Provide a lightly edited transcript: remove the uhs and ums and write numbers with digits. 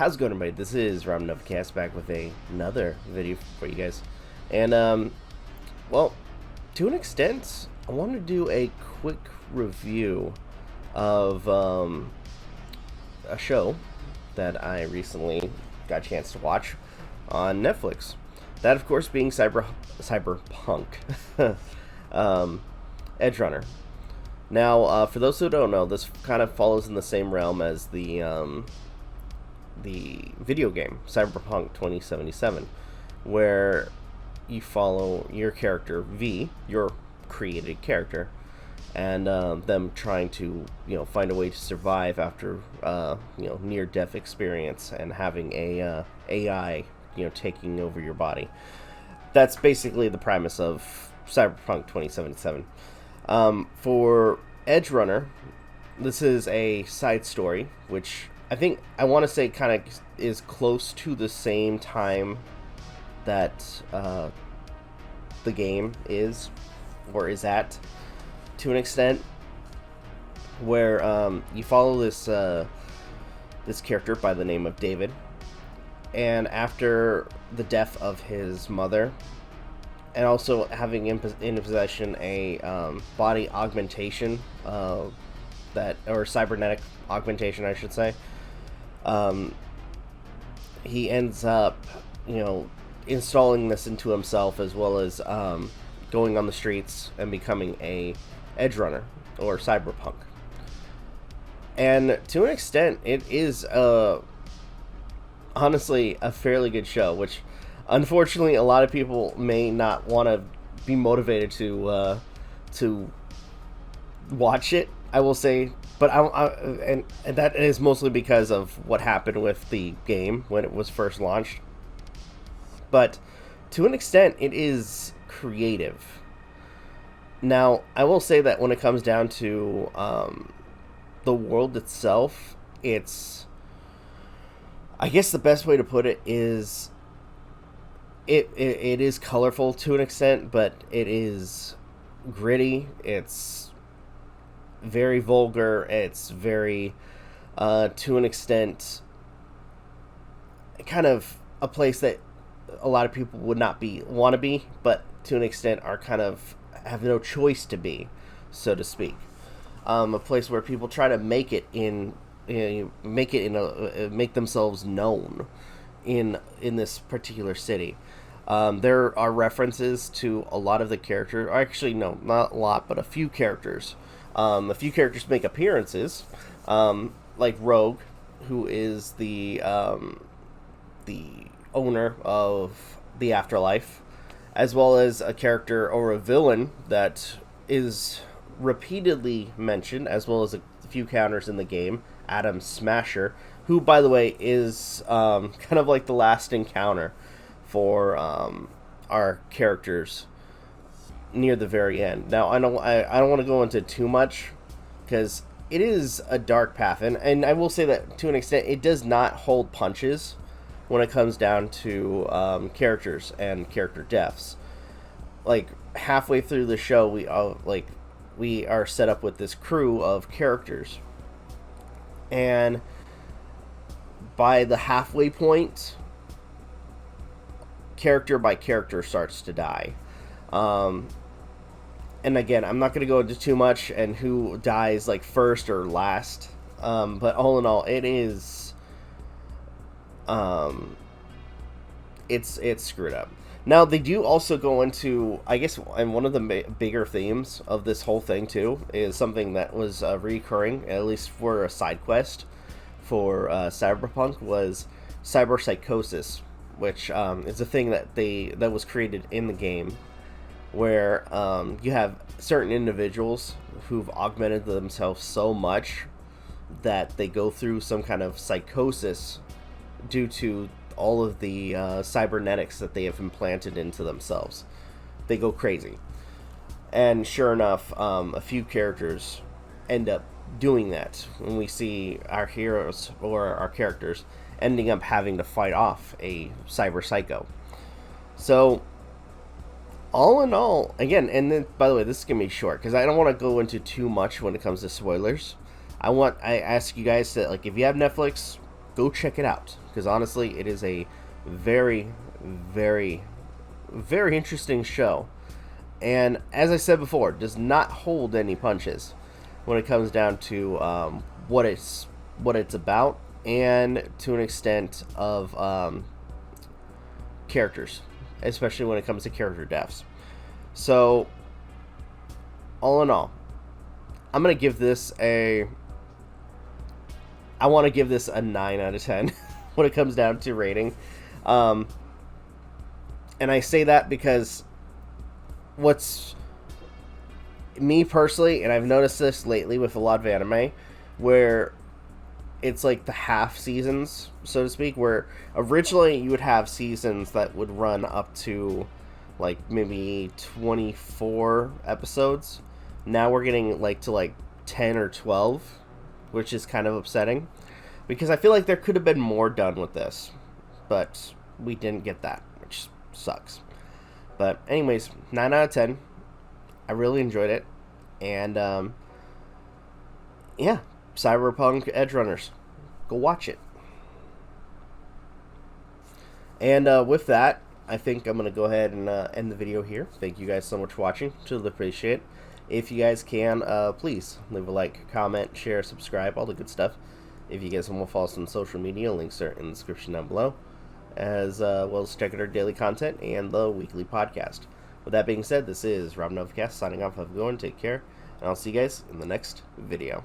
How's it going, everybody? This is Rob Novakast back with another video for you guys. And, well, to an extent, I want to do a quick review of a show that I recently got a chance to watch on Netflix. That, of course, being Cyberpunk, Edgerunner. Now, for those who don't know, this kind of follows in the same realm as the video game, Cyberpunk 2077, where you follow your character, V, your created character, and them trying to, find a way to survive after, near-death experience and having a AI, taking over your body. That's basically the premise of Cyberpunk 2077. For Edgerunner, this is a side story, which I want to say kind of is close to the same time that the game is, or is at, to an extent, where you follow this character by the name of David, and after the death of his mother, and also having in possession a body augmentation, or cybernetic augmentation, I should say. He ends up, installing this into himself, as well as going on the streets and becoming a edgerunner or cyberpunk. And to an extent, it is honestly a fairly good show, which unfortunately a lot of people may not want to be motivated to watch it, I will say. But and that is mostly because of what happened with the game when it was first launched. But to an extent, it is creative. Now, I will say that when it comes down to the world itself, it's, I guess the best way to put it is, it is colorful to an extent, but it is gritty. It's very vulgar. It's very, to an extent, kind of a place that a lot of people would not want to be, but to an extent are kind of have no choice to be, so to speak. A place where people try to make themselves known in this particular city. There are references to a lot of the characters. Actually, no, not a lot, but a few characters. A few characters make appearances, like Rogue, who is the owner of the afterlife, as well as a character or a villain that is repeatedly mentioned, as well as a few counters in the game, Adam Smasher, who, by the way, is kind of like the last encounter for our characters near the very end. Now, I don't want to go into too much, because it is a dark path, and I will say that to an extent it does not hold punches when it comes down to characters and character deaths. Like, halfway through the show, we are set up with this crew of characters, and by the halfway point, character by character starts to die. And again, I'm not going to go into too much and who dies like first or last. But all in all, it is, it's screwed up. Now, they do also go into, I guess, and one of the bigger themes of this whole thing too is something that was recurring, at least for a side quest for Cyberpunk, was cyberpsychosis, which is a thing that was created in the game, where you have certain individuals who've augmented themselves so much that they go through some kind of psychosis due to all of the cybernetics that they have implanted into themselves. They go crazy. And sure enough, a few characters end up doing that when we see our heroes or our characters ending up having to fight off a cyber psycho. So, all in all, again, and then, by the way, this is going to be short, because I don't want to go into too much when it comes to spoilers. I ask you guys to, like, if you have Netflix, go check it out, because honestly, it is a very, very, very interesting show. And as I said before, does not hold any punches when it comes down to what it's about, and to an extent of characters, especially when it comes to character deaths. So, all in all, I'm gonna give this a. I want to give this a 9 out of 10 when it comes down to rating. And I say that because what's me personally, and I've noticed this lately with a lot of anime, where it's like the half seasons, so to speak, where originally you would have seasons that would run up to like maybe 24 episodes. Now we're getting like to like 10 or 12, which is kind of upsetting, because I feel like there could have been more done with this, but we didn't get that, which sucks. But anyways, 9 out of 10. I really enjoyed it. And yeah, Cyberpunk Edgerunners. Go watch it. And with that, I think I'm going to go ahead and end the video here. Thank you guys so much for watching. Truly appreciate it. If you guys can, please leave a like, comment, share, subscribe, all the good stuff. If you guys want to follow us on social media, links are in the description down below, as well as check out our daily content and the weekly podcast. With that being said, this is Rob Novakast signing off. Have a good one, take care, and I'll see you guys in the next video.